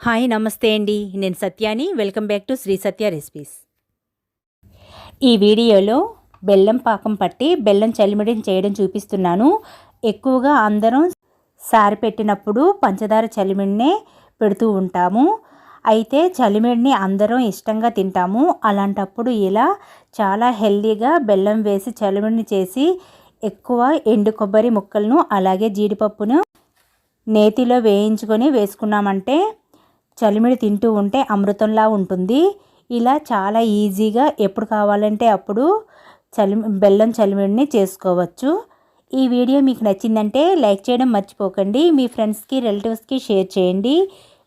Hi నమస్తే అండి. నేను సత్యాని. Welcome back to Shri Satya recipes. ఈ వీడియోలో బెల్లం పాకం పట్టి బెల్లం చలిమిడిని చేయడం చూపిస్తున్నాను. ఎక్కువగా అందరం సారి పెట్టినప్పుడు పంచదార చలిమిడినే పెడుతూ ఉంటాము. అయితే చలిమిడిని అందరం ఇష్టంగా తింటాము. అలాంటప్పుడు ఇలా చాలా హెల్దీగా బెల్లం వేసి చలిమిడిని చేసి ఎక్కువ ఎండు కొబ్బరి ముక్కలను అలాగే జీడిపప్పును నేతిలో వేయించుకొని వేసుకున్నామంటే చలిమిడి తింటూ ఉంటే అమృతంలా ఉంటుంది. ఇలా చాలా ఈజీగా ఎప్పుడు కావాలంటే అప్పుడు బెల్లం చలిమిడిని చేసుకోవచ్చు. ఈ వీడియో మీకు నచ్చిందంటే లైక్ చేయడం మర్చిపోకండి. మీ ఫ్రెండ్స్కి రిలేటివ్స్కి షేర్ చేయండి.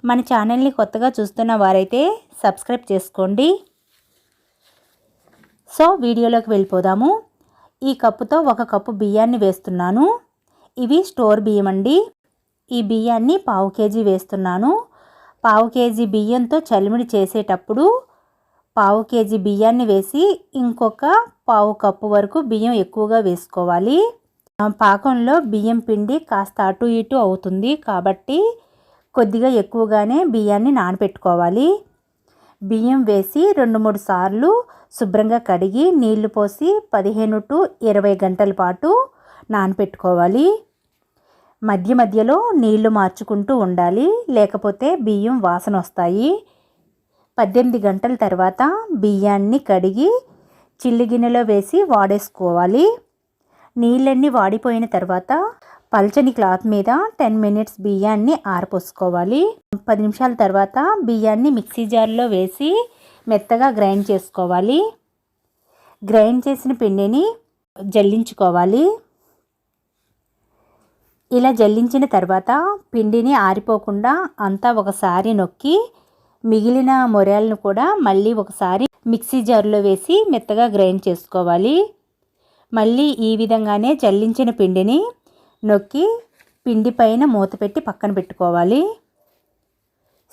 మన ఛానల్ని కొత్తగా చూస్తున్న వారైతే సబ్స్క్రైబ్ చేసుకోండి. సో వీడియోలోకి వెళ్ళిపోదాము. ఈ కప్పుతో 1 కప్పు బియ్యాన్ని వేస్తున్నాను. ఇవి స్టోర్ బియ్యం అండి. ఈ బియ్యాన్ని 1/2 కేజీ వేస్తున్నాను. 1/2 కేజీ బియ్యంతో చలిమిడి చేసేటప్పుడు 1/2 కేజీ బియ్యాన్ని వేసి ఇంకొక 1/2 కప్పు వరకు బియ్యం ఎక్కువగా వేసుకోవాలి. పాకంలో బియ్యం పిండి కాస్త అటు ఇటు అవుతుంది కాబట్టి కొద్దిగా ఎక్కువగానే బియ్యాన్ని నానబెట్టుకోవాలి. బియ్యం వేసి 2-3 సార్లు శుభ్రంగా కడిగి నీళ్లు పోసి 15 to 20 గంటల పాటు నానబెట్టుకోవాలి. మధ్య మధ్యలో నీళ్లు మార్చుకుంటూ ఉండాలి, లేకపోతే బియ్యం వాసన వస్తాయి. 18 గంటల తర్వాత బియ్యాన్ని కడిగి చిల్లి గిన్నెలో వేసి వాడేసుకోవాలి. నీళ్ళన్నీ వాడిపోయిన తర్వాత పల్చని క్లాత్ మీద 10 minutes బియ్యాన్ని ఆరపోసుకోవాలి. 10 నిమిషాల తర్వాత బియ్యాన్ని మిక్సీ జార్లో వేసి మెత్తగా గ్రైండ్ చేసుకోవాలి. గ్రైండ్ చేసిన పిండిని జల్లించుకోవాలి. ఇలా జల్లించిన తర్వాత పిండిని ఆరిపోకుండా అంతా ఒకసారి నొక్కి మిగిలిన మొర్యాలను కూడా మళ్ళీ ఒకసారి మిక్సీ జార్లో వేసి మెత్తగా గ్రైండ్ చేసుకోవాలి. మళ్ళీ ఈ విధంగానే జల్లించిన పిండిని నొక్కి పిండి పైన మూత పెట్టి పక్కన పెట్టుకోవాలి.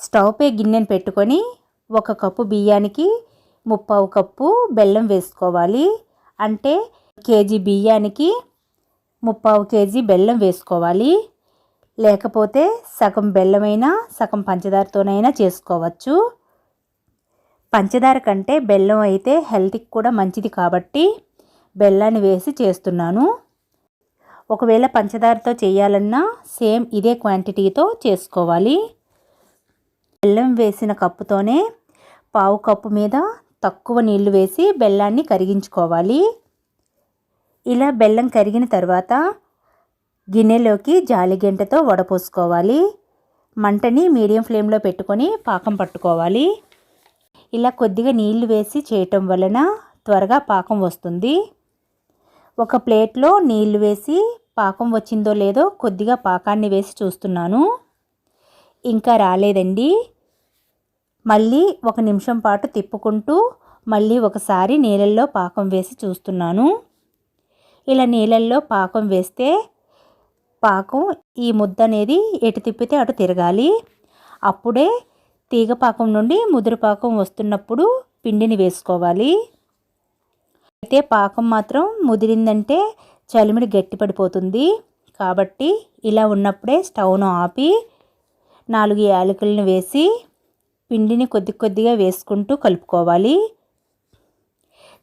స్టవ్ పై గిన్నెను పెట్టుకొని 1 కప్పు బియ్యానికి 3/4 కప్పు బెల్లం వేసుకోవాలి. అంటే కేజీ బియ్యానికి 3/4 కేజీ బెల్లం వేసుకోవాలి. లేకపోతే సగం బెల్లమైనా సగం పంచదారతోనైనా చేసుకోవచ్చు. పంచదార కంటే బెల్లం అయితే హెల్త్కి కూడా మంచిది కాబట్టి బెల్లాన్ని వేసి చేస్తున్నాను. ఒకవేళ పంచదారతో చేయాలన్నా సేమ్ ఇదే క్వాంటిటీతో చేసుకోవాలి. బెల్లం వేసిన కప్పుతోనే 1/4 కప్పు మీద తక్కువ నీళ్లు వేసి బెల్లాన్ని కరిగించుకోవాలి. ఇలా బెల్లం కరిగిన తర్వాత గిన్నెలోకి జాలిగంటతో వడపోసుకోవాలి. మంటని మీడియం ఫ్లేమ్లో పెట్టుకొని పాకం పట్టుకోవాలి. ఇలా కొద్దిగా నీళ్లు వేసి చేయటం వలన త్వరగా పాకం వస్తుంది. ఒక ప్లేట్లో నీళ్లు వేసి పాకం వచ్చిందో లేదో కొద్దిగా పాకాన్ని వేసి చూస్తున్నాను. ఇంకా రాలేదండి. మళ్ళీ 1 నిమిషం పాటు తిప్పుకుంటూ మళ్ళీ ఒకసారి నీళ్ళల్లో పాకం వేసి చూస్తున్నాను. ఇలా నీళ్ళల్లో పాకం వేస్తే పాకం ఈ ముద్ద అనేది ఎటు తిప్పితే అటు తిరగాలి. అప్పుడే తీగ పాకం నుండి ముదురు పాకం వస్తున్నప్పుడు పిండిని వేసుకోవాలి. అయితే పాకం మాత్రం ముదిరిందంటే చలిమిడి గట్టిపడిపోతుంది. కాబట్టి ఇలా ఉన్నప్పుడే స్టవ్ను ఆపి 4 యాలకులను వేసి పిండిని కొద్ది కొద్దిగా వేసుకుంటూ కలుపుకోవాలి.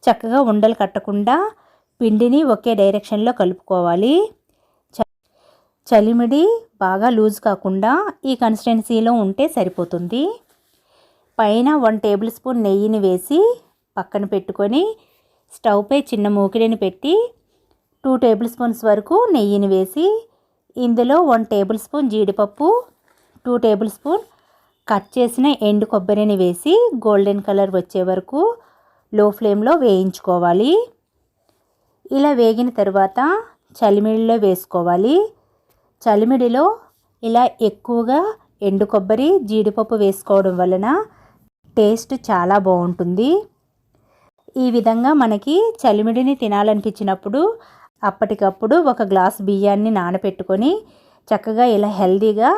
చక్కగా ఉండలు కట్టకుండా పిండిని ఒకే డైరెక్షన్లో కలుపుకోవాలి. చలిమిడి బాగా లూజ్ కాకుండా ఈ కన్సిస్టెన్సీలో ఉంటే సరిపోతుంది. పైన 1 టేబుల్ స్పూన్ నెయ్యిని వేసి పక్కన పెట్టుకొని స్టవ్ పై చిన్న మూకిడిని పెట్టి 2 టేబుల్ స్పూన్స్ వరకు నెయ్యిని వేసి ఇందులో 1 టేబుల్ స్పూన్ జీడిపప్పు, 2 టేబుల్ స్పూన్ కట్ చేసిన ఎండు కొబ్బరిని వేసి గోల్డెన్ కలర్ వచ్చే వరకు లో ఫ్లేమ్లో వేయించుకోవాలి. ఇలా వేగిన తర్వాత చలిమిడిలో వేసుకోవాలి. చలిమిడిలో ఇలా ఎక్కువగా ఎండు కొబ్బరి, జీడిపప్పు వేసుకోవడం వలన టేస్ట్ చాలా బాగుంటుంది. ఈ విధంగా మనకి చలిమిడిని తినాలనిపించినప్పుడు అప్పటికప్పుడు 1 గ్లాస్ బియ్యాన్ని నానబెట్టుకొని చక్కగా ఇలా హెల్దీగా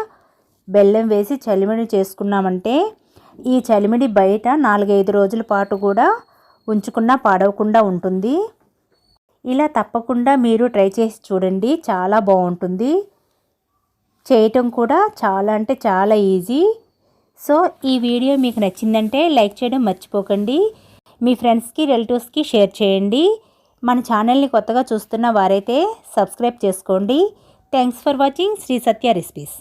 బెల్లం వేసి చలిమిడి చేసుకున్నామంటే ఈ చలిమిడి బయట 4-5 రోజుల పాటు కూడా ఉంచుకున్నా పాడవకుండా ఉంటుంది. ఇలా తప్పకుండా మీరు ట్రై చేసి చూడండి. చాలా బాగుంటుంది. చేయటం కూడా చాలా అంటే చాలా ఈజీ. సో ఈ వీడియో మీకు నచ్చిందంటే లైక్ చేయడం మర్చిపోకండి. మీ ఫ్రెండ్స్కి రిలేటివ్స్కి షేర్ చేయండి. మన ఛానల్ని కొత్తగా చూస్తున్న వారైతే సబ్స్క్రైబ్ చేసుకోండి. Thanks for watching Sri Satya recipes.